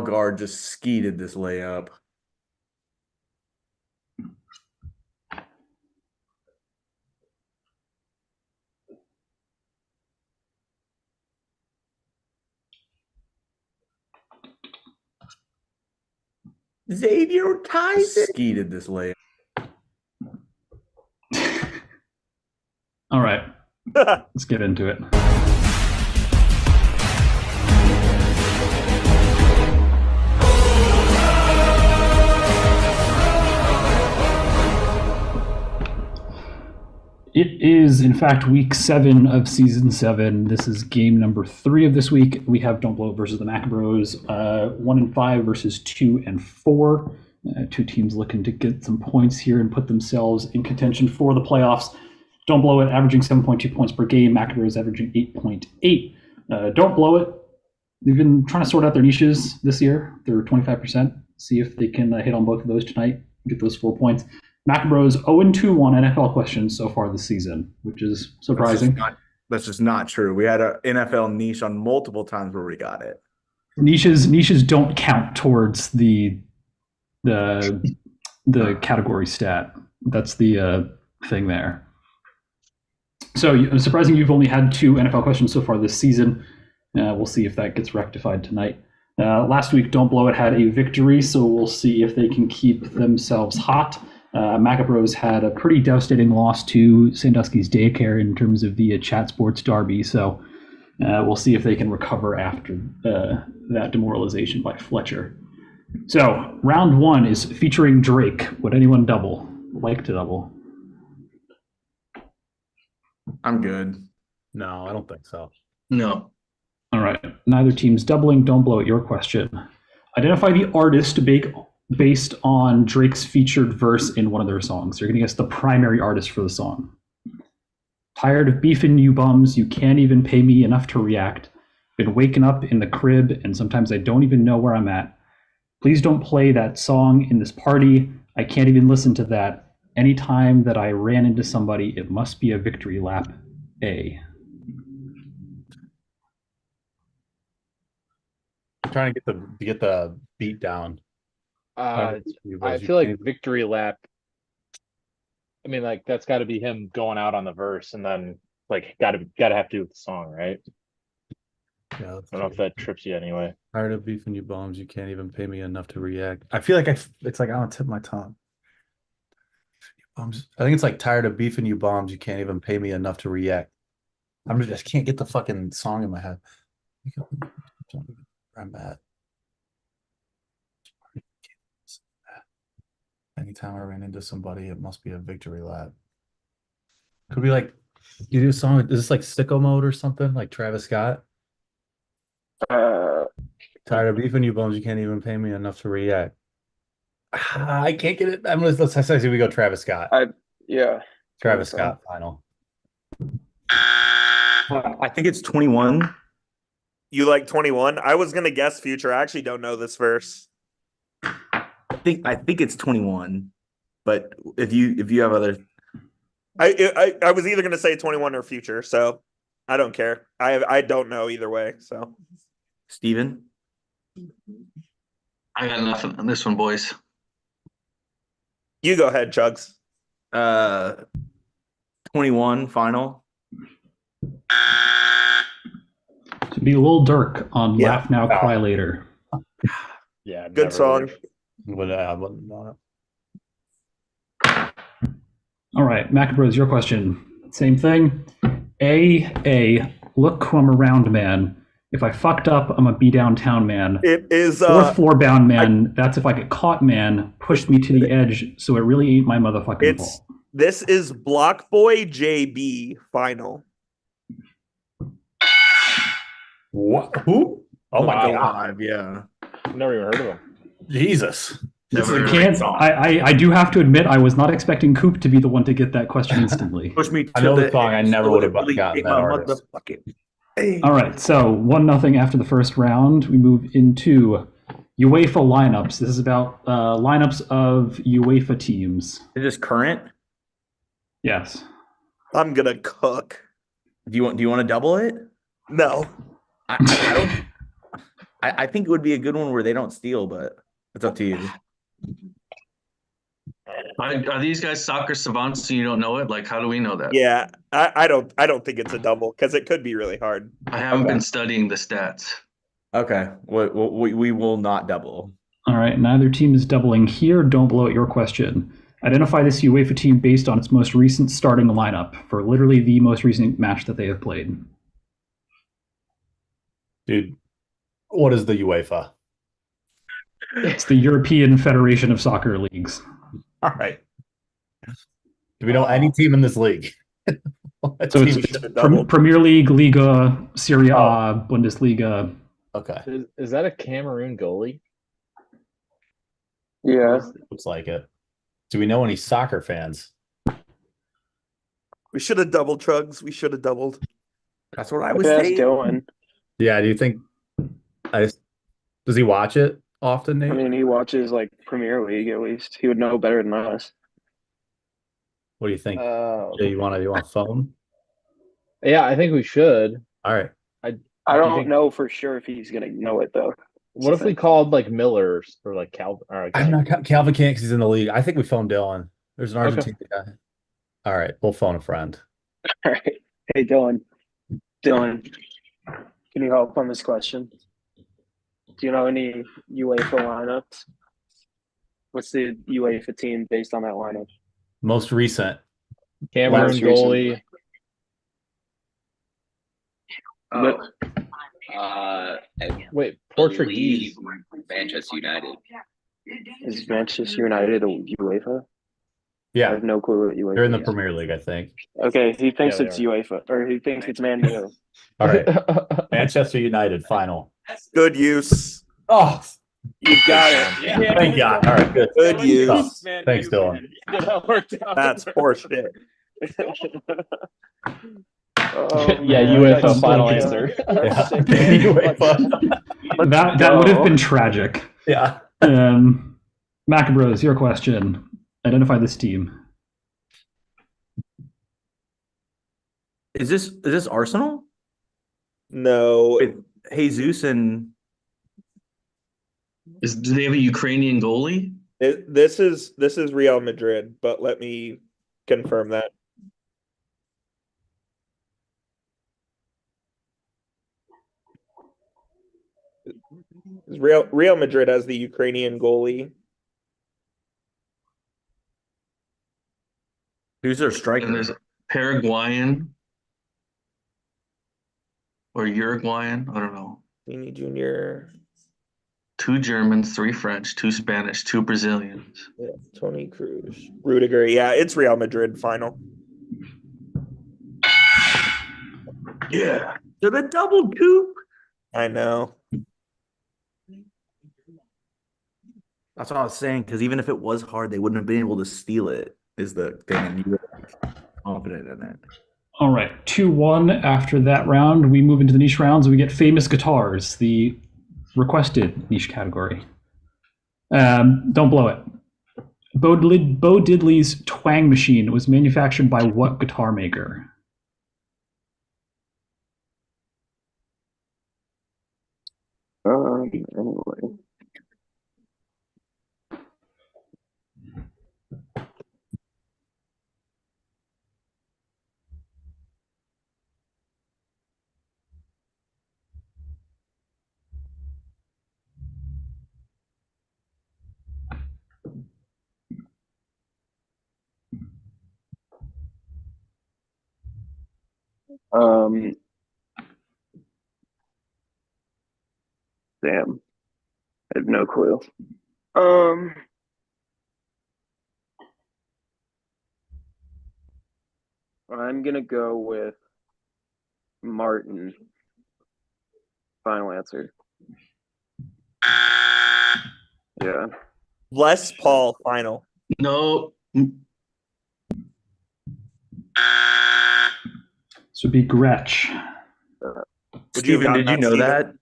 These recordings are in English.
guard just skeeted this layup. Xavier Tyson skeeted this layup. All right. Let's get into it. It is, in fact, week 7 of season 7. This is game number 3 of this week. We have Don't Blow It versus the Maccabros, 1-5 versus 2-4. Two teams looking to get some points here and put themselves in contention for the playoffs. Don't Blow It averaging 7.2 points per game. Maccabros averaging 8.8. Don't Blow It. They've been trying to sort out their niches this year. They're 25%. See if they can hit on both of those tonight. Get those 4 points. Maccabros 0-2 on NFL questions so far this season, which is surprising. That's just not true. We had an NFL niche on multiple times where we got it. Niches don't count towards the category stat. That's the thing there. So surprising you've only had 2 NFL questions so far this season. We'll see if that gets rectified tonight. Last week, Don't Blow It had a victory, so we'll see if they can keep themselves hot. Maccabros had a pretty devastating loss to Sandusky's Daycare in terms of the Chat Sports Derby, so we'll see if they can recover after that demoralization by Fletcher. So, round 1 is featuring Drake. Would anyone double? Like to double? I'm good. No, I don't think so. No. All right. Neither team's doubling. Don't Blow It. Your question. Identify the artist based on Drake's featured verse in one of their songs. You're going to guess the primary artist for the song. Tired of beefing you bums, you can't even pay me enough to react. Been waking up in the crib, and sometimes I don't even know where I'm at. Please don't play that song in this party. I can't even listen to that. Anytime that I ran into somebody, it must be a victory lap. A. I'm trying to get the beat down. I feel like victory lap. I mean, like that's got to be him going out on the verse, and then like got to have to do with the song, right? Yeah, I don't know if that trips you anyway. Tired of beefing you bums, you can't even pay me enough to react. I feel like it's like I don't tip my tongue. Bums. I think it's like tired of beefing you bombs, you can't even pay me enough to react. I just can't get the fucking song in my head. I'm at. Anytime I ran into somebody, it must be a victory lap. Could be like you do a song. Is this like Sicko Mode or something? Like Travis Scott? Tired of beefing you bums, you can't even pay me enough to react. I can't get it. Let's say we go Travis Scott. Travis Scott final. I think it's 21. You like 21? I was gonna guess Future. I actually don't know this verse. I think it's 21. But if you have other, I was either gonna say 21 or Future, so I don't care. I don't know either way. So, Steven? I got nothing on this one, boys. you go ahead, Chugs. 21 final. To be Lil Durk on Yeah. Laugh Now, Cry Later. Yeah, Good song. All right, Maccabros, your question. Same thing. Look who I'm around, man. If I fucked up, I'm a be downtown man. It is Fourth floor bound man. That's if I get caught, man. Pushed me to the edge, so it really ain't my motherfucking fault. This is Block Boy JB final. What? Who? Oh my god! Yeah. I've never even heard of him. Jesus. I do have to admit, I was not expecting Coop to be the one to get that question instantly. Push me to I know the edge, song. I never so would it have really gotten ain't that my artist. motherfucking- Hey. All right, so 1-0 after the first round. We move into UEFA lineups. This is about lineups of UEFA teams. Is this current? Yes. I'm gonna cook. Do you want to double it? No. I I think it would be a good one where they don't steal, but it's up to you. Are these guys soccer savants and you don't know it? Like, how do we know that? Yeah, I don't think it's a double because it could be really hard. I haven't been studying the stats. Okay, we will not double. All right, neither team is doubling here. Don't blow out your question. Identify this UEFA team based on its most recent starting lineup for literally the most recent match that they have played. Dude, what is the UEFA? It's the European Federation of Soccer Leagues. All right. Do we know any team in this league? So it's Premier League, Liga, Serie A, Bundesliga. Okay. Is that a Cameroon goalie? Yeah. Looks like it. Do we know any soccer fans? We should have doubled, Trugs. We should have doubled. That's what I was That's saying. Dylan. Yeah, do you think does he watch it often, Nate? I mean, he watches like Premier League at least. He would know better than us. What do you think? Jay, you want to phone? Yeah, I think we should. All right. I don't know for sure if he's gonna know it though. What if we called like Miller or like Calvin? I'm not Calvin can't because he's in the league. I think we phoned Dylan. There's an Argentine guy. All right, we'll phone a friend. All right. Hey, Dylan. Dylan, can you help on this question? Do you know any UEFA lineups? What's the UEFA team based on that lineup? Most recent. Cameroon Last goalie. Wait, Portuguese. Manchester United. Is Manchester United a UEFA? I Yeah, have no clue what UEFA they're in the is. Premier League, I think. Okay, he thinks Yeah, it's they UEFA, or he thinks it's Man U. All right. Manchester United final. Good use. Oh, You got it. thank God. All right, good. Good use. Thanks, Dylan. That worked out. That's poor shit. Oh, Yeah, man. UEFA That's final so answer. good. That would have been tragic. Yeah. Maccabros, your question. Identify this team. Is this Arsenal? No. With Jesus and Do they have a Ukrainian goalie? This is Real Madrid, but let me confirm that. Real Madrid has the Ukrainian goalie. who's their And striker? there's Paraguayan or Uruguayan. I don't know. Vini Jr. 2 Germans, 3 French, 2 Spanish, 2 Brazilians. Yeah, Tony Cruz. Rudiger. Yeah, it's Real Madrid final. Yeah. They're the double coop. I know. That's what I was saying. Because even if it was hard, they wouldn't have been able to steal it. Is the thing, and you were confident in it. All right, 2-1 after that round. We move into the niche rounds. We get famous guitars, the requested niche category. Don't blow it. Bo Diddley's Twang machine was manufactured by what guitar maker? Anyway. Damn. I have no clue. I'm gonna go with Martin. Final answer. Yeah. Les Paul final. No. This would be Gretsch. Steven, did you know that?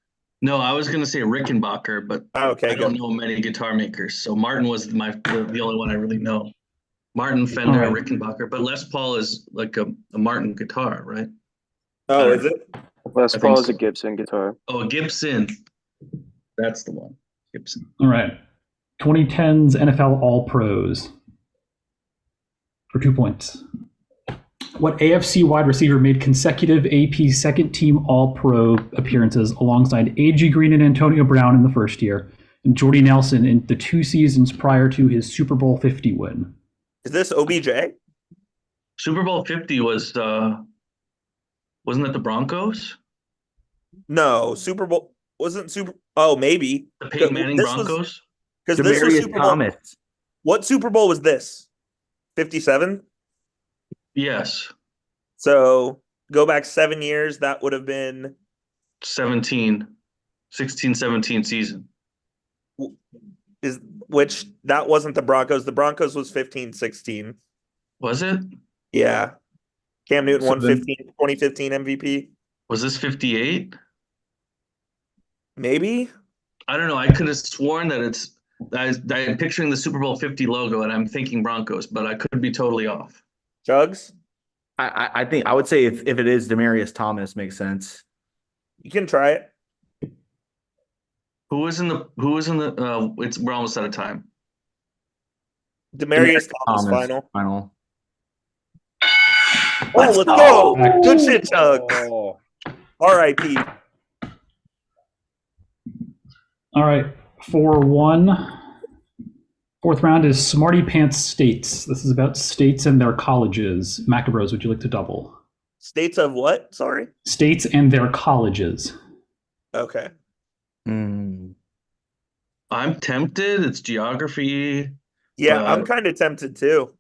No, I was gonna say Rickenbacker, but Okay, I don't good. know many guitar makers. So Martin was the only one I really know. Martin, Fender, All right. Rickenbacker, but Les Paul is like a Martin guitar, right? Oh, is it? Les I think Paul is so. a Gibson guitar. Oh, Gibson. That's the one. Gibson. All right. 2010's NFL All Pros for 2 points. What AFC wide receiver made consecutive AP second team All Pro appearances alongside A.J. Green and Antonio Brown in the first year, and Jordy Nelson in the 2 seasons prior to his Super Bowl 50 win? Is this OBJ? Super Bowl 50 was wasn't it the Broncos? No, Super Bowl wasn't Super. Oh, maybe The Peyton Manning Broncos. Because this was Demarius Super Bowl. Thomas. What Super Bowl was this? 57. Yes, So go back 7 years. That would have been 16, 17 season. which that wasn't the Broncos. The Broncos was 15-16. Was it? Yeah. Cam Newton So won then- 2015 MVP. Was this 58? Maybe. I don't know. I could have sworn that I'm picturing the Super Bowl 50 logo and I'm thinking Broncos, but I could be totally off. Jugs, I think I would say if it is Demarius Thomas, makes sense. you can try it. Who was in the we're almost out of time. Demarius Thomas final. Final. Oh, let's go. Good shit, Jugs. Oh, R.I.P. All right. 4-1. Fourth round is Smarty Pants States. This is about states and their colleges. Maccabros, would you like to double? States of what? Sorry. States and their colleges. Okay. Mm. I'm tempted. It's geography. Yeah, I'm kind of tempted too.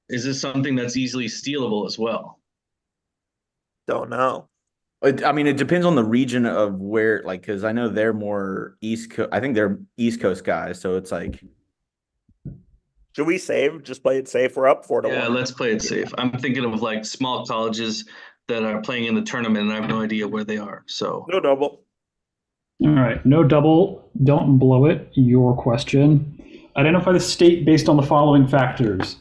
Is this something that's easily stealable as well? Don't know. I mean, it depends on the region of where, like, because I know they're more East Coast. I think they're East Coast guys, so it's like. Should we save? Just play it safe. We're up 4-1. Yeah, let's play it safe. I'm thinking of like small colleges that are playing in the tournament and I have no idea where they are. So No double. All right. No double. Don't blow it. Your question. Identify the state based on the following factors.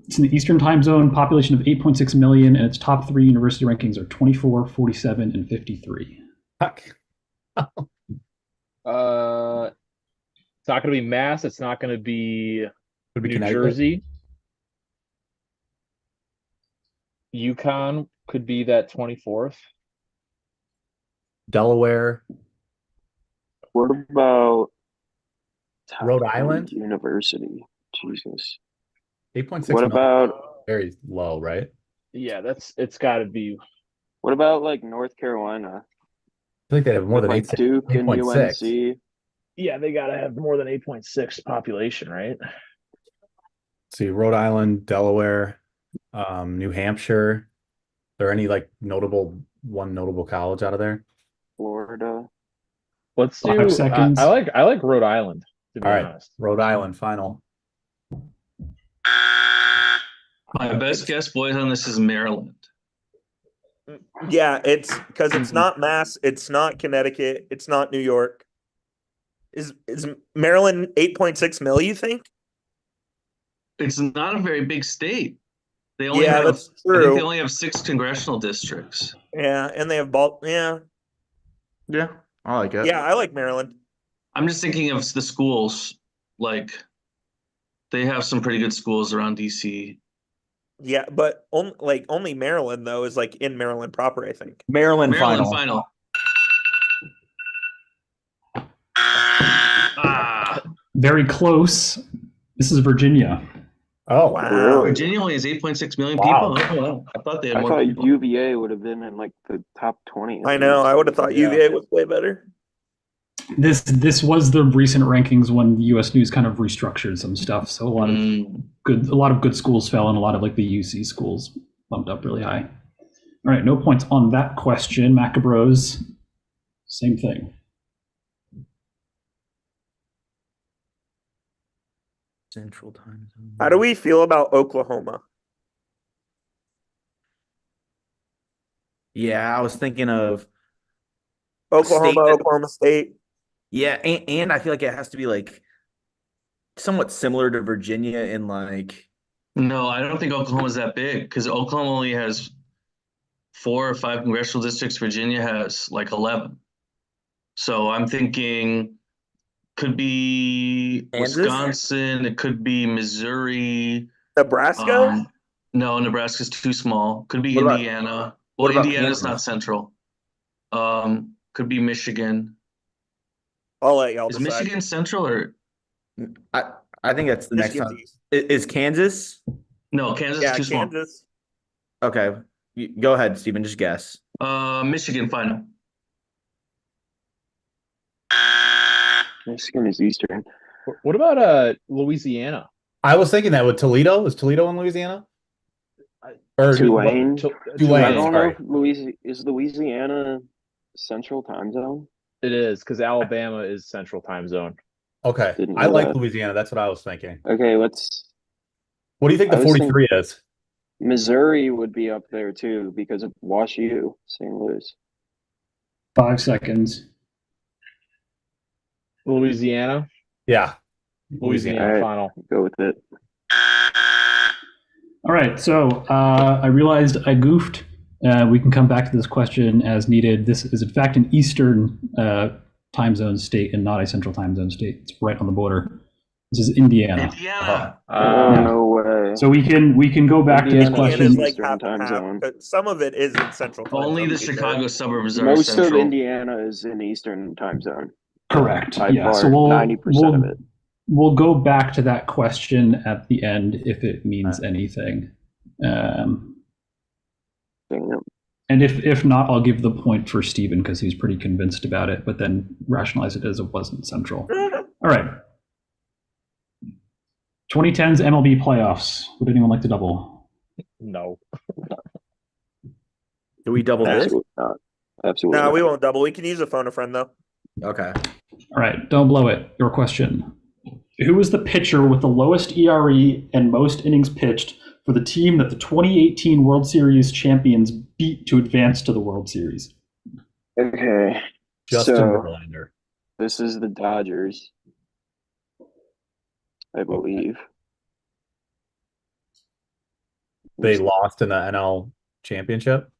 It's in the Eastern Time Zone, population of 8.6 million, and its top 3 university rankings are 24, 47, and 53. Fuck. it's not going to be Mass. It's not going to be Could be New Connecticut. Jersey. Yukon could be that 24th. Delaware. What about Rhode Towson Island? University? Jesus. 8.6 What million. about Very low, right? Yeah, it's got to be. what about like North Carolina? I think they have more than Like 8, Duke and 8.6. UNC. Yeah, they got to have more than 8.6 population, right? See, Rhode Island, Delaware, New Hampshire. There any like notable college out of there? Florida. Let's do. 5 seconds. I like Rhode Island. To be All right, honest, Rhode Island final. my best guess, boys, on this is Maryland. Yeah, it's because it's not Mass. It's not Connecticut. It's not New York. Is Maryland 8.6 mil, you think? It's not a very big state. They only Yeah, have, that's I think true. they only have 6 congressional districts. Yeah, and they have Yeah, Yeah, I like it. yeah, I like Maryland. I'm just thinking of the schools. Like, they have some pretty good schools around DC. Yeah, but only Maryland though is like in Maryland proper, I think. Maryland Maryland final. Ah, Very close. This is Virginia. Oh, Wow. Virginia only has 8.6 million Wow. people. Oh, wow. I thought they had I more thought people. UVA would have been in like the top 20. I know. I would have thought Yeah. UVA would play better. This was the recent rankings when the U.S. News kind of restructured some stuff. So a lot of good schools fell, and a lot of like the UC schools bumped up really high. All right, no points on that question. Maccabros, same thing. Central Time Zone. How do we feel about Oklahoma? Yeah, I was thinking of Oklahoma, State that- Oklahoma State. yeah, and I feel like it has to be like somewhat similar to Virginia in like No, I don't think Oklahoma's that big because Oklahoma only has 4 or 5 congressional districts. Virginia has like 11. So I'm thinking Could be Kansas? Wisconsin. It could be Missouri. Nebraska? No, Nebraska's too small. Could be What about- Indiana. what Well, about Indiana's Kansas? not central. Could be Michigan. I'll let y'all Is decide. Michigan central or I think that's the next Michigan's time. east. Is Kansas? no? Kansas is Yeah, too small. Kansas. Okay. Go ahead, Steven. Just guess. Michigan final. Michigan is Eastern. What about Louisiana? I was thinking that with Toledo. Is Toledo in Louisiana? Or Tulane. Tulane. I don't know Sorry. if is Louisiana Central Time Zone. It is because Alabama is Central Time Zone. Okay. Didn't I know like that. Louisiana. That's what I was thinking. Okay, let's. What do you think I the was 43 is? Missouri would be up there too because of Wash U, St. Louis. 5 seconds. Louisiana. Yeah. Louisiana All right. final. Go with it. All right, so I realized I goofed. We can come back to this question as needed. This is, in fact, an Eastern time zone state and not a Central time zone state. It's right on the border. This is Indiana. Indiana. Oh, Yeah. no way. So we can go back to this Indiana question. Indiana's like Eastern half time and half. zone. But some of it is in Central time Only zone, the to be Chicago fair. suburbs are Most central. of Indiana is in Eastern time zone. Correct. By Yeah. far, So 90% of it. We'll go back to that question at the end if it means anything. Damn. And if not, I'll give the point for Steven because he's pretty convinced about it, but then rationalize it as it wasn't central. All right. 2010's MLB playoffs. Would anyone like to double? No. Do we double this? Absolutely not. Absolutely. No, we not. won't double. We can use a phone a friend though. Okay. All right, don't blow it. Your question. Who was the pitcher with the lowest ERE and most innings pitched for the team that the 2018 World Series champions beat to advance to the World Series? Okay. Justin So Verlander. this is the Dodgers, I believe. They lost in the NL championship.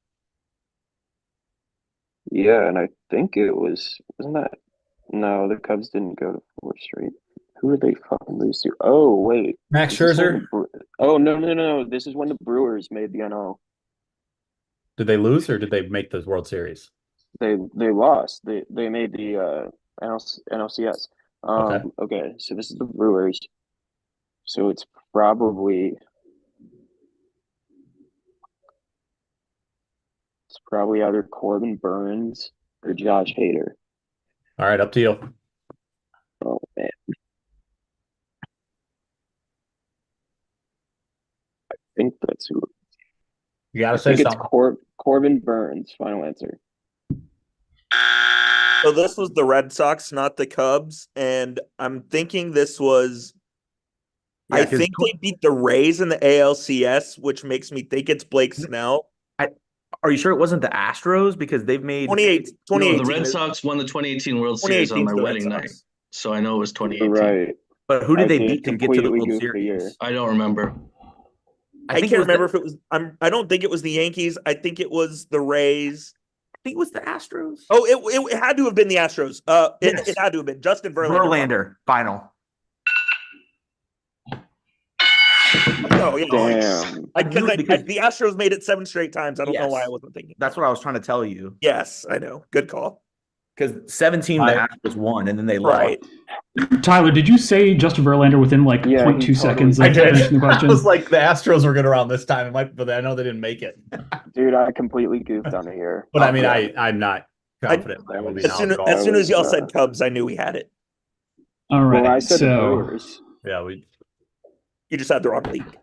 Yeah, and I think it wasn't that? No, the Cubs didn't go to 4 straight. Who did they fucking lose to? Oh, wait. Max Is this when Scherzer. Oh, no. This is when the Brewers made the NL. Did they lose or did they make the World Series? They lost. They made the NLCS. Okay, so this is the Brewers. So it's probably either Corbin Burns or Josh Hader. All right, up to you. Oh man. I think that's who. You gotta I say think it's something. Corbin Burns. Final answer. So this was the Red Sox, not the Cubs, and I'm thinking this was. Yeah, I think they beat the Rays in the ALCS, which makes me think it's Blake Snell. Are you sure it wasn't the Astros? Because they've made 2018. No, the Red Sox won the 2018 World Series on 2018 my the Red wedding night, Sox. so I know it was 2018. Right. But who did I they did beat to get to the completely World goof the year. Series? I don't remember. I can't remember if it was. I don't think it was the Yankees. I think it was the Rays. I think it was the Astros. Oh, it had to have been the Astros. Yes. It had to have been Justin Verlander. Verlander final. Oh yeah. Damn. Because the Astros made it 7 straight times. I don't know why I wasn't thinking. That's what I was trying to tell you. Yes, I know. Good call. Because 17 the Astros won and then they Right. lost. Tyler, did you say Justin Verlander within like Yeah, 0.2 he seconds totally of I did. finishing the I question? was like, the Astros were good around this time. It might, but I know they didn't make it. Dude, I completely goofed on it here. But I mean, Yeah. I'm not confident. that will be As soon knowledgeable. as y'all said Cubs, I knew we had it. All right, Well, I said the so Brewers. Yeah, You just had the wrong league.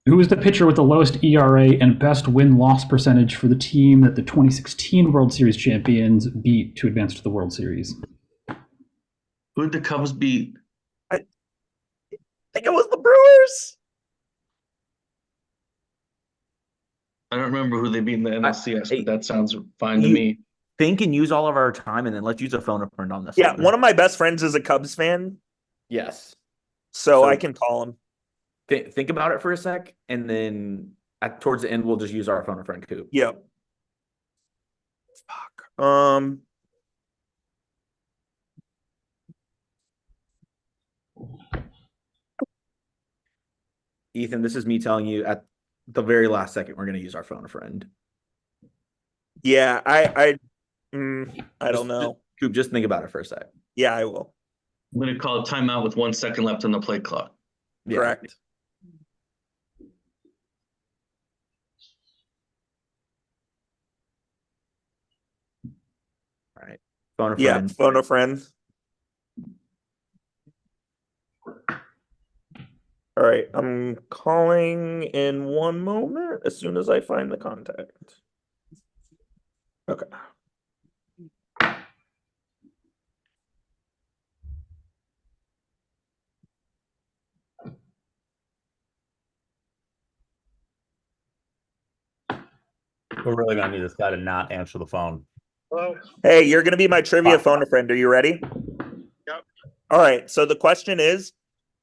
who was the pitcher with the lowest ERA and best win-loss percentage for the team that the 2016 World Series champions beat to advance to the World Series? Who did the Cubs beat? I think it was the Brewers. I don't remember who they beat in the NLCS, I- but that sounds fine to you- me. Think and use all of our time and then let's use a phone a friend on this. Yeah, one of my best friends is a Cubs fan, Yes. so I can call him. Think about it for a sec, and then towards the end, we'll just use our phone a friend Coop. Yep. Fuck. Ethan, this is me telling you at the very last second we're going to use our phone a friend. Yeah, I don't know. Coop, just think about it for a sec. Yeah, I will. I'm going to call a timeout with 1 second left on the play clock. Yeah. Correct. All right. Phone a Yeah, friend. phone a friend. All right, I'm calling in one moment as soon as I find the contact. Okay. We're really gonna need this guy to not answer the phone. Hello. Hey, you're gonna be my trivia phone a friend. Are you ready? Yep. All right. So the question is,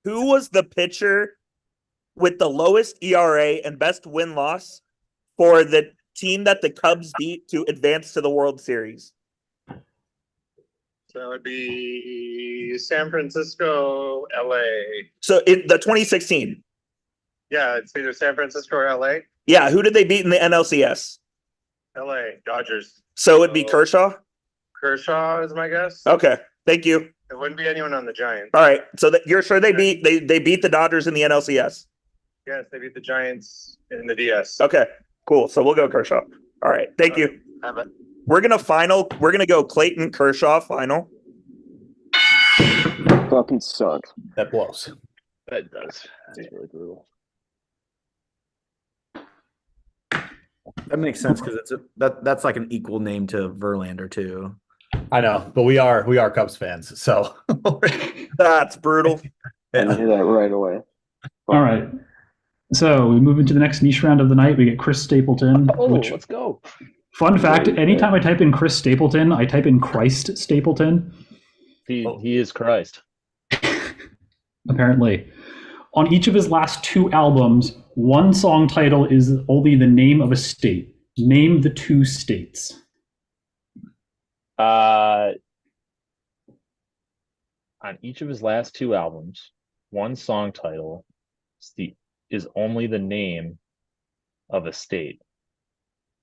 who was the pitcher with the lowest ERA and best win-loss for the team that the Cubs beat to advance to the World Series? So that would be San Francisco, LA. So in the 2016. Yeah, it's either San Francisco or LA. Yeah, who did they beat in the NLCS? LA, Dodgers. So it'd be Kershaw? Kershaw is my guess. Okay. Thank you. It wouldn't be anyone on the Giants. All right. So that you're sure they beat the Dodgers in the NLCS? Yes, they beat the Giants in the DS. Okay. Cool. So we'll go Kershaw. All right. Thank you. Have it. We're gonna go Clayton Kershaw final. Fucking sucks. That blows. That does. That's really brutal. That makes sense because that's like an equal name to Verlander too. I know, but we are Cubs fans, so That's brutal. I knew that right away. All right. So we move into the next niche round of the night. We get Chris Stapleton. Which, let's go. fun fact, anytime I type in Chris Stapleton, I type in Christ Stapleton. He is Christ. Apparently. On each of his last 2 albums, one song title is only the name of a state. Name the 2 states. On each of his last 2 albums, one song title is only the name of a state.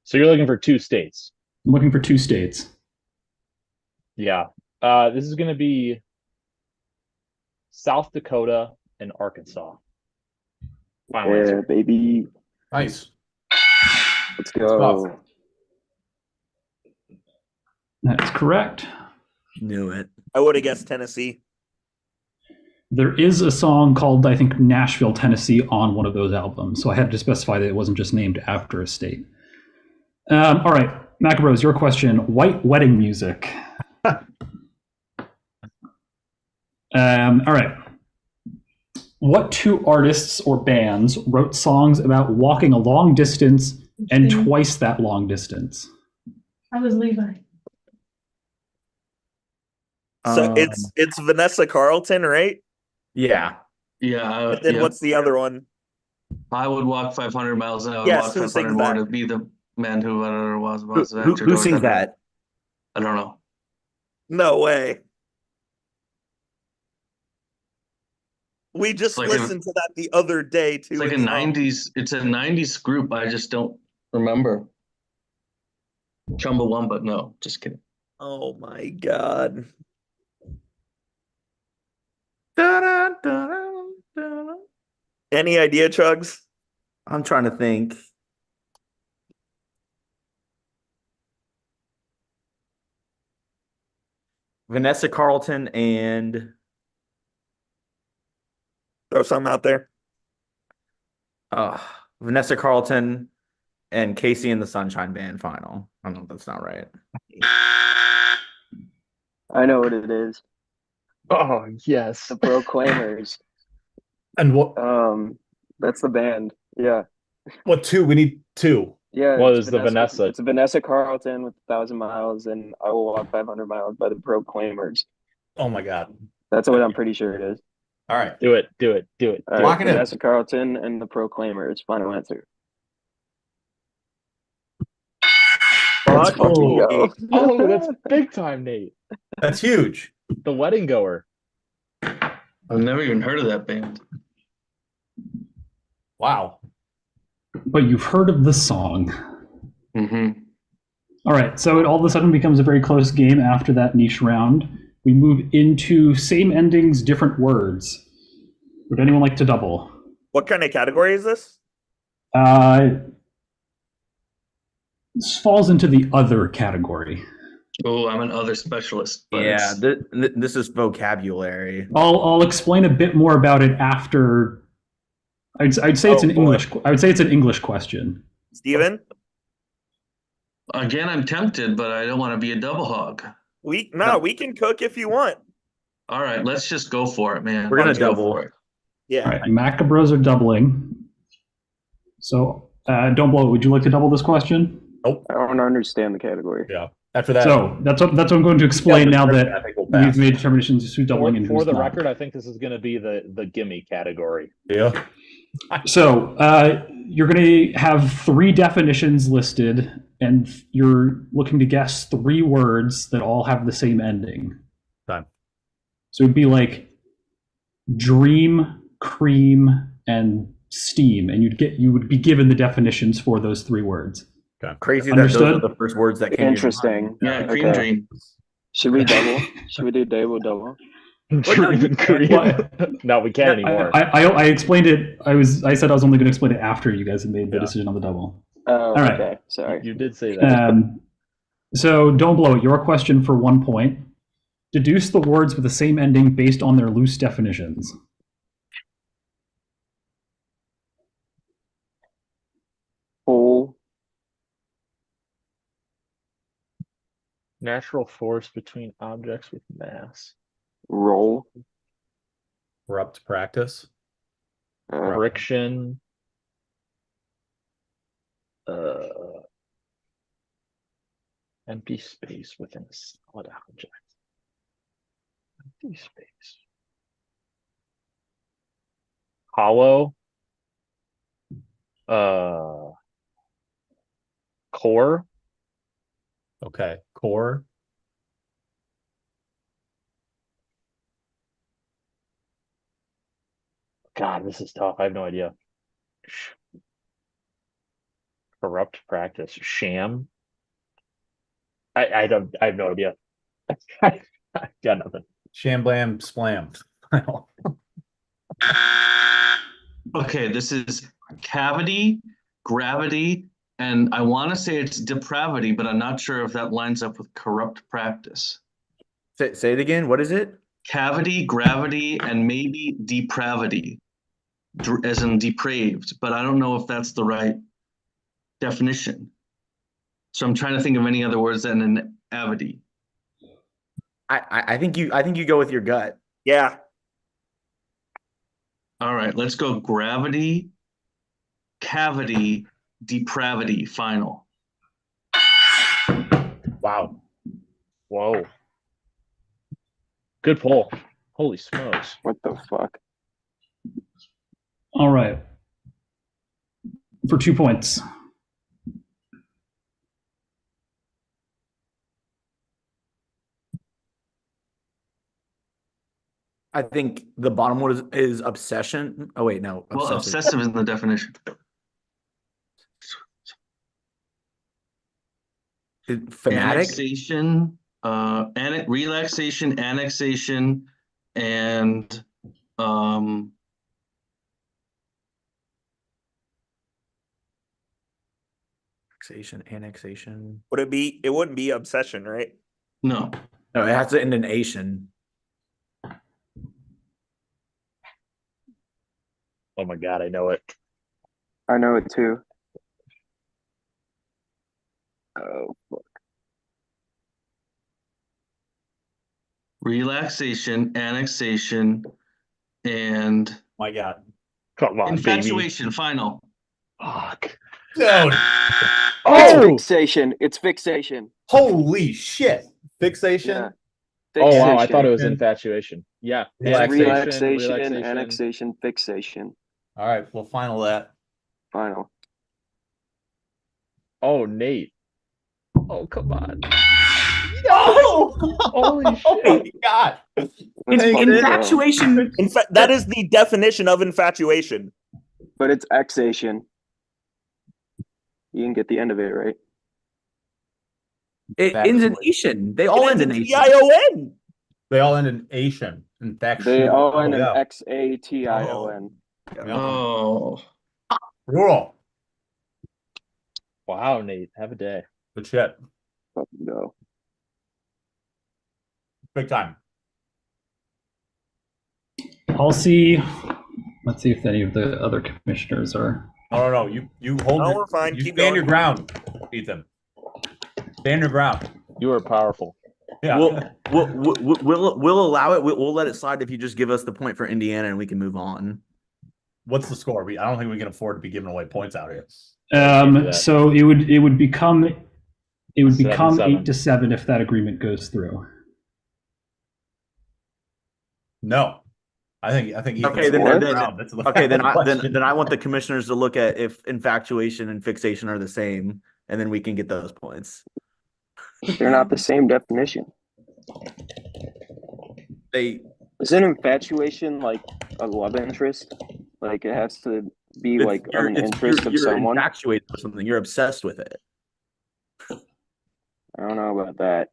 So you're looking for 2 states. I'm looking for 2 states. Yeah. This is going to be South Dakota and Arkansas. Final answer. Baby. nice. Let's go. That's correct. Knew it. I would have guessed Tennessee. There is a song called, I think, Nashville, Tennessee on one of those albums. So I had to specify that it wasn't just named after a state. All right, Maccabros, your question. White wedding music. All right. What 2 artists or bands wrote songs about walking a long distance and twice that long distance? I was Levi. So it's Vanessa Carlton, right? Yeah. Yeah. And then what's the other one? I would walk 500 miles and I would Yes, walk who 500 sings more that? to be the man who whatever it was. Who sings that? I don't know. No way. We just Like listened to that the other day too. It's like a 90s. It's a 90s group. I just don't remember. Chumbawamba. No, just kidding. Oh my god. Any idea, Chugs? I'm trying to think. Vanessa Carlton and Throw something out there. Vanessa Carlton and Casey and the Sunshine Band final. I don't know if that's not right. I know what it is. Oh, yes. The Proclaimers. And what? That's the band. Yeah. What 2? We need 2. Yeah. Well, it's there's the Vanessa. It's Vanessa Carlton with 1,000 Miles and I Will Walk 500 Miles by the Proclaimers. Oh my god. That's what I'm pretty sure it is. All right. Do it. All Lock it in. Vanessa Carlton and the Proclaimers. Final answer. Let's fucking go. Oh, that's big time, Nate. That's huge. The Wedding Goer. I've never even heard of that band. Wow. but you've heard of the song. Mm-hmm. All right, so it all of a sudden becomes a very close game after that niche round. We move into same endings, different words. Would anyone like to double? What kind of category is this? This falls into the other category. Oh, I'm an other specialist. But Yeah, this is vocabulary. I'll explain a bit more about it after. I'd say it's an English. I would say it's an English question. Steven? Again, I'm tempted, but I don't want to be a double hog. We can cook if you want. All right, let's just go for it, man. We're gonna Let's go double. for it. Yeah. All right, Maccabros are doubling. So don't blow it. Would you like to double this question? Nope. I don't understand the category. Yeah. After that. So that's what I'm going to explain now that I think we'll we've pass. made determinations as to doubling and For who's the not. record, I think this is going to be the gimme category. Yeah. So you're going to have 3 definitions listed, and you're looking to guess 3 words that all have the same ending. Time. So it'd be like dream, cream, and steam, and you would be given the definitions for those 3 words. Okay. Crazy Understood? that those are the first words that came to your Interesting. mind. Yeah, cream Okay. dream. Should we double? Should we do double? No, we can't anymore. I explained it. I said I was only going to explain it after you guys had made the decision on the double. Oh, right. okay. Sorry. You did say that. So don't blow it. Your question for 1 point. Deduce the words with the same ending based on their loose definitions. Whole. Natural force between objects with mass. Roll. Corrupt practice. Friction. Empty space within a solid object. Empty space. Hollow. Core. Okay. Core. God, this is tough. I have no idea. Corrupt practice. Sham. I have no idea. I got nothing. Shamblam splam. Okay, this is cavity, gravity, and I want to say it's depravity, but I'm not sure if that lines up with corrupt practice. Say it again. What is it? Cavity, gravity, and maybe depravity, as in depraved, but I don't know if that's the right definition. So I'm trying to think of any other words than an avity. I think you go with your gut. Yeah. All right, let's go gravity, cavity, depravity, final. Wow. Whoa. Good pull. Holy smokes. What the fuck? All right. For 2 points. I think the bottom one is obsession. Oh wait, no. Well, obsessive is in the definition. Fanatic. Relaxation, annexation, and Annexation. Would it be? It wouldn't be obsession, right? no. No, it has to end in Asian. Oh my God, I know it. I know it too. Oh, fuck. Relaxation, annexation, and My God. Come on, infatuation, final. Fuck. Dude. It's Oh! fixation. It's fixation. Holy shit. Fixation. Yeah. Oh wow, I thought it was Fixation. infatuation. Yeah. Relaxation, annexation, fixation. All right. We'll final that. Final. Oh, Nate. Oh, come on. Oh! Holy shit. Oh my God. Let's fuck it up. Infatuation. That is the definition of infatuation. But it's Xation. You can get the end of it, right? It ends in Asian. They all end in Asian. Tion. They all end in Asian. In fact, They all end in yeah. Xation. Oh. Rural. Wow, Nate, have a day. Good shit. Fucking go. Big time. I'll see. Let's see if any of the other commissioners are. No. You hold. No, your, we're fine. You Keep stand going. your ground, Ethan. Stand your ground. You are powerful. Yeah. We'll allow it. We'll let it slide if you just give us the point for Indiana and we can move on. What's the score? I don't think we can afford to be giving away points out here. So it would become 7-7. 8-7 if that agreement goes through. No, I think. Okay, then then I want the commissioners to look at if infatuation and fixation are the same, and then we can get those points. They're not the same definition. Isn't infatuation like a love interest? Like it has to be like an interest of someone. You're infatuated with something. You're obsessed with it. I don't know about that.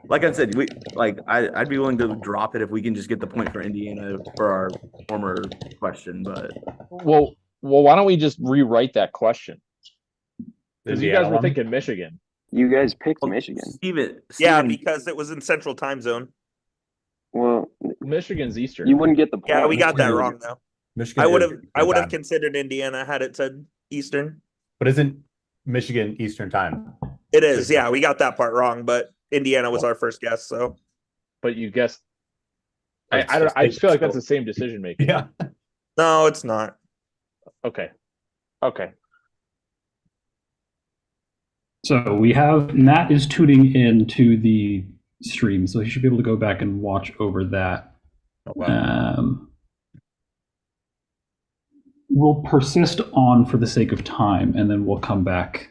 Like I said, I'd be willing to drop it if we can just get the point for Indiana for our former question. But Well, why don't we just rewrite that question? Because you guys were thinking Michigan. You guys picked Michigan. Yeah, because it was in Central Time Zone. Well, Michigan's Eastern. You wouldn't get the point. Yeah, we got that wrong though. Michigan. I would have considered Indiana had it said Eastern. But isn't Michigan Eastern Time? It is. Yeah, we got that part wrong, but Indiana was our first guess. So, but you guessed. I just feel like that's the same decision making. Yeah. No, it's not. Okay. So we have Matt is tuning into the stream, so he should be able to go back and watch over that. Oh, wow. We'll persist on for the sake of time, and then we'll come back,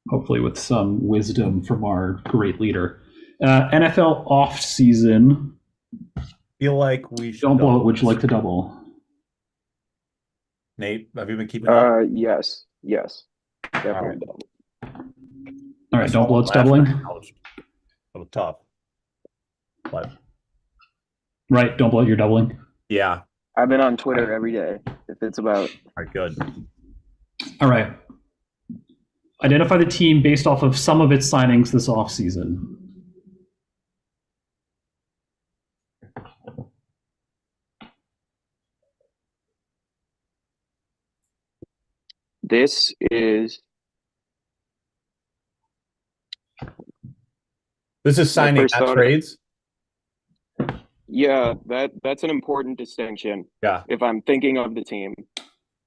hopefully with some wisdom from our great leader. NFL off season. Feel like we should. Don't blow it. Would you like to double? Nate, have you been keeping up? Yes, definitely double. All right, don't blow it's doubling. That was tough. But right, don't blow it. You're doubling. Yeah. I've been on Twitter every day. If it's about. All right, good. All right. Identify the team based off of some of its signings this offseason. This is signing, not trades. Yeah, that's an important distinction. Yeah. If I'm thinking of the team.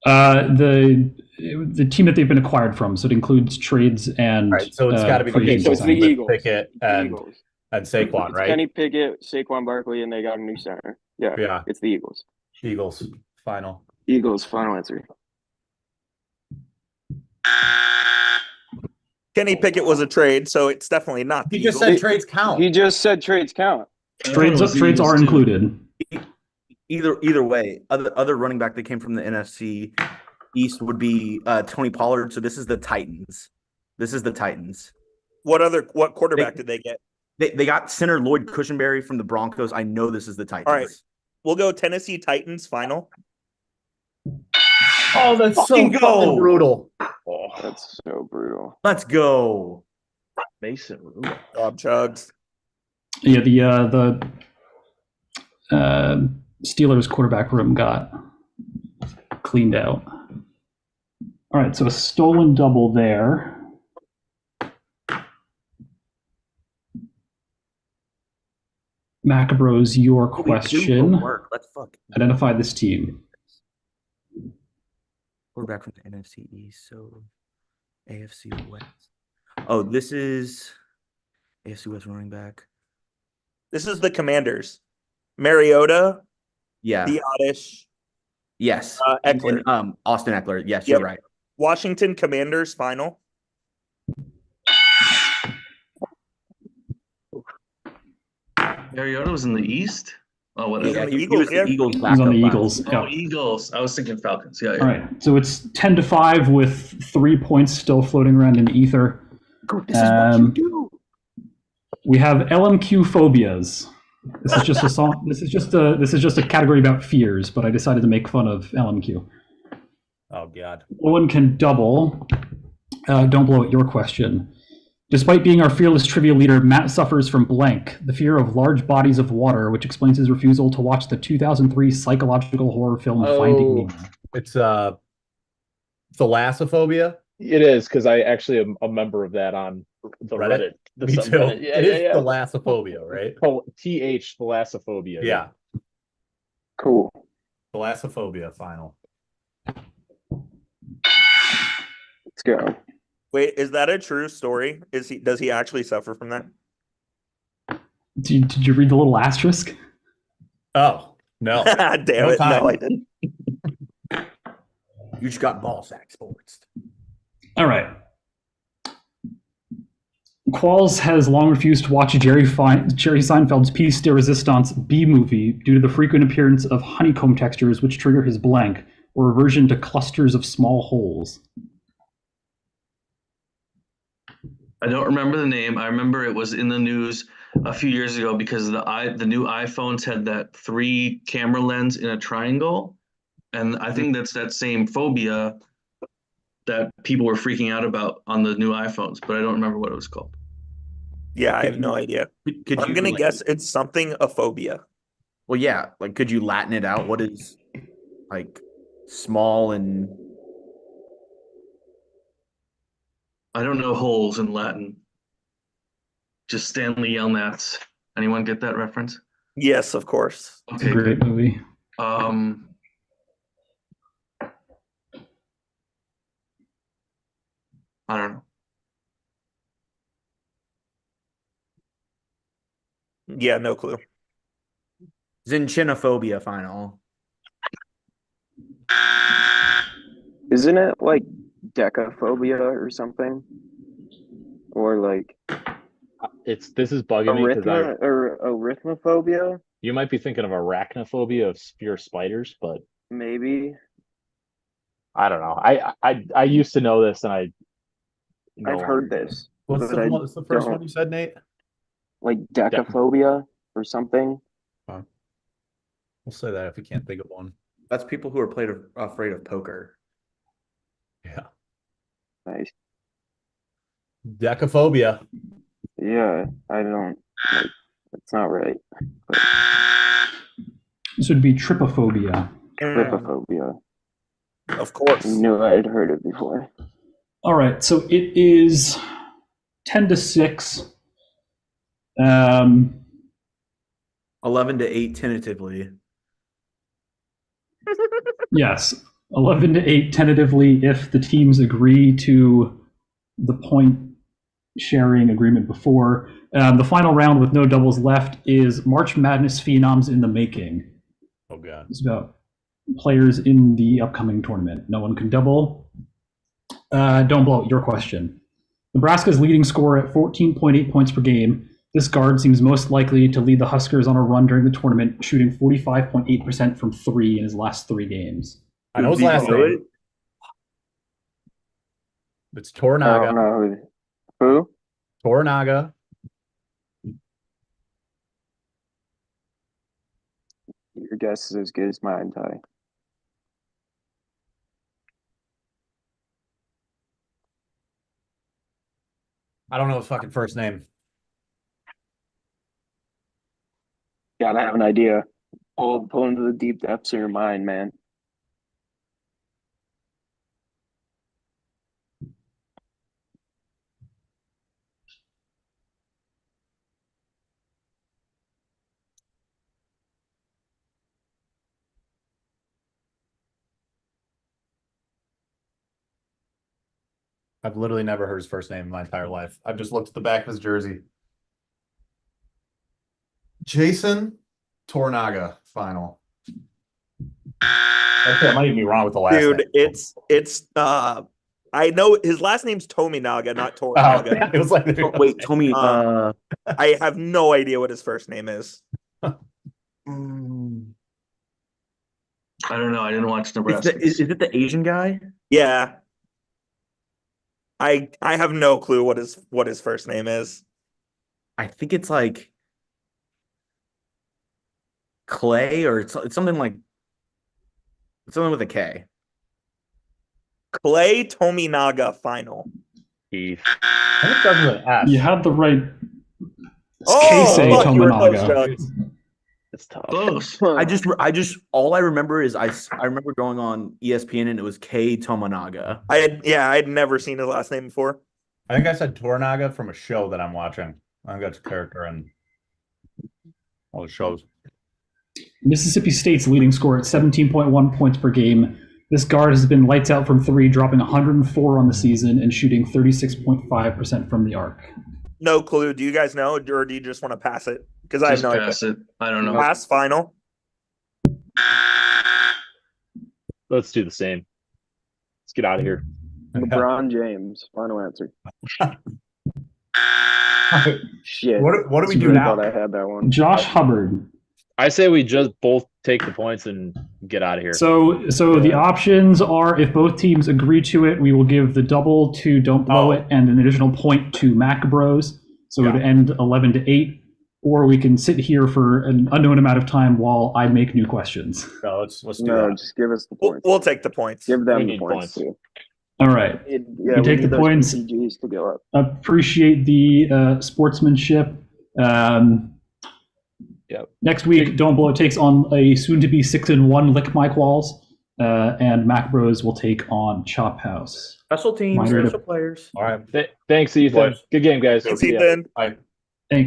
The team that they've been acquired from, so it includes trades and. Right, so it's got to be so it's the Eagles. Pickett and Saquon, right? Kenny Pickett, Saquon Barkley, and they got a new center. Yeah, it's the Eagles. Eagles, final. Eagles, final answer. Kenny Pickett was a trade, so it's definitely not. He just said trades count. He just said trades count. Trades are included. Either way, other running back that came from the NFC East would be Tony Pollard. So this is the Titans. What quarterback did they get? They got center Lloyd Cushenberry from the Broncos. I know this is the Titans. All right, we'll go Tennessee Titans final. Oh, that's so brutal. Oh, that's so brutal. Let's go. Mason Rudolph. Bob Chugs. Yeah, the Steelers quarterback room got cleaned out. All right, so a stolen double there. Maccabros, your question. Let's identify this team. Quarterback from the NFC East, so AFC West. Oh, this is AFC West running back. This is the Commanders. Mariota. Yeah. Theodish. Yes. Eckler. And, Austin Eckler. Yes, you're right. Washington Commanders final. Mariota was in the East? Oh, He's whatever. on the he Eagles, was the yeah. Eagles He's backup on the last Eagles. season. Yeah. Oh, Eagles. I was thinking Falcons. Yeah, yeah. All right, so it's 10-5 with 3 points still floating around in the ether. This is what you do. We have LMQ phobias. This is just a song. This is just a category about fears, but I decided to make fun of LMQ. Oh God. No one can double. Don't blow it. Your question. Despite being our fearless trivia leader, Matt suffers from blank, the fear of large bodies of water, which explains his refusal to watch the 2003 psychological horror film Finding Nemo. It's thalassophobia. It is because I actually am a member of that on the Reddit. The Me too. subreddit. Yeah, it yeah, is yeah. thalassophobia, right? TH thalassophobia. Yeah. Cool. Thalassophobia. Final. Let's go. Wait, is that a true story? Does he actually suffer from that? Did you read the little asterisk? Oh no! Damn No it! time. No, I didn't. You just got ball sack sports. All right. Qualls has long refused to watch Jerry Seinfeld's Piece de Resistance B movie due to the frequent appearance of honeycomb textures which trigger his blank, or aversion to clusters of small holes. I don't remember the name. I remember it was in the news a few years ago because the new iPhones had that 3 camera lens in a triangle, and I think that's that same phobia that people were freaking out about on the new iPhones, but I don't remember what it was called. Yeah, I have no idea. I'm gonna guess it's something a phobia. Well, yeah. Like, could you Latin it out? What is like small and? I don't know holes in Latin. Just Stanley Yelnats. Anyone get that reference? Yes, of course. It's a great movie. I don't know. Yeah, no clue. Zinchinophobia. Final. Isn't it like decaphobia or something? Or like This is bugging me because arithmophobia? you might be thinking of arachnophobia of fear of spiders, but Maybe. I don't know. I used to know this, and I've heard this. What's but the first one you said, Nate? Like decaphobia or something. We'll say that if we can't think of one. That's people who are afraid of poker. Yeah. Nice. Decaphobia. Yeah, I don't. Like, that's not right. But This would be trypophobia. trypophobia. Of course. I knew I'd heard it before. All right, so it is 10-6. 11-8 tentatively. Yes, 11-8 tentatively if the teams agree to the point sharing agreement before. The final round with no doubles left is March Madness Phenoms in the Making. Oh God. It's about players in the upcoming tournament. No one can double. Don't blow it. Your question. Nebraska's leading scorer at 14.8 points per game. This guard seems most likely to lead the Huskers on a run during the tournament, shooting 45.8% from 3 in his last 3 games. I know his last name. It's Tornaga. I don't know who. Tornaga. Your guess is as good as mine, Ty. I don't know his fucking first name. Gotta have an idea. Pull into the deep depths of your mind, man. I've literally never heard his first name in my entire life. I've just looked at the back of his jersey. Jason Tornaga, final. Okay, I might even be wrong with the last name. Dude, it's I know his last name's Tominaga, not Oh, Tornaga. it was like Wait, Tommy. I have no idea what his first name is. I don't know. I didn't watch Nebraska. Is it the Asian guy? Yeah. I have no clue what his first name is. I think it's like Clay, or it's something like something with a K. Clay Tominaga final. Heath. I think it starts with an S. You had the right. Oh, Keisei fuck, you were close, Tominaga. Jones. It's tough. Close. I just all I remember is I remember going on ESPN and it was K Tominaga. I had never seen his last name before. I think I said Tornaga from a show that I'm watching. I think that's a character in all the shows. Mississippi State's leading scorer at 17.1 points per game. This guard has been lights out from three, dropping 104 on the season and shooting 36.5% from the arc. No clue. Do you guys know, or do you just want to pass it? Because I have no idea. Pass it. I don't know. Pass final. Let's do the same. Let's get out of here. LeBron James. Final answer. Shit. What do we do Really now? thought I had that one. Josh Hubbard. I say we just both take the points and get out of here. So the options are, if both teams agree to it, we will give the double to Don't Blow It and an additional point to Maccabros. So it would end 11-8. Or we can sit here for an unknown amount of time while I make new questions. No, let's do No, that. just give us the points. We'll take the points. Give them We the need points, points. too. All right. We take need the those points. PCGs to go up. Appreciate the sportsmanship. Yep. Next week, Don't Blow It takes on a soon-to-be 6-1 Lick Mike Walls, and Mac Bros will take on Chop House. Special teams, Minor- special players. All right. Thanks, Ethan. Boys. Good game, guys. Thanks, See ya. Ethan. Bye. Thank you.